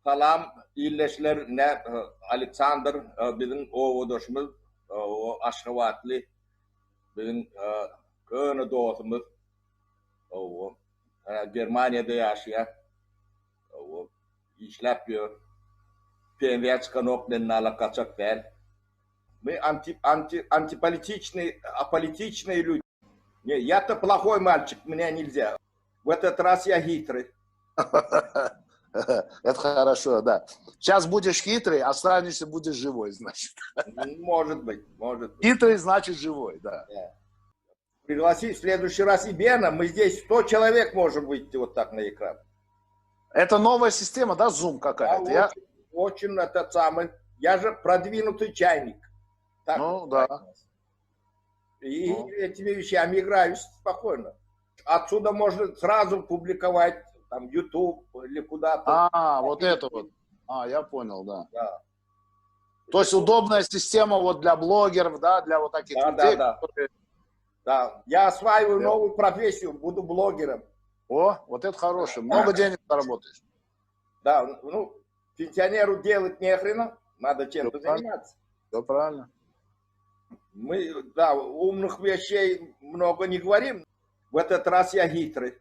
Salam illeşler ne Alexander bizim oğuduşumuz o aşkavatlı bizim köyünü dostumuz o Germanya'da yaşayan o işlep yapıyor. Певец на kaçak мы антиполитичные, аполитичные люди. Не, я-то плохой мальчик, меня нельзя. В этот раз я хитрый. Это хорошо, да. Сейчас будешь хитрый, останешься, будешь живой, значит. Может быть, может быть. Хитрый значит живой, да. Пригласи в следующий раз и Бена, мы здесь 100 человек можем выйти вот так на экран. Это новая система, да, Zoom какая-то? Да, очень этот самый. Я же продвинутый чайник. Так, ну, да. И этими вещами играюсь спокойно. Отсюда можно сразу публиковать там YouTube или куда-то. Вот это вот. Я понял, да. То есть удобная система вот для блогеров, да, для вот таких людей. Которые... Да, я осваиваю новую профессию, буду блогером. Вот это хорошее. Много денег заработаешь. Да, ну, пенсионеру делать нехрена, надо чем-то заниматься. Все правильно. Мы, да, умных вещей много не говорим. В этот раз я хитрый.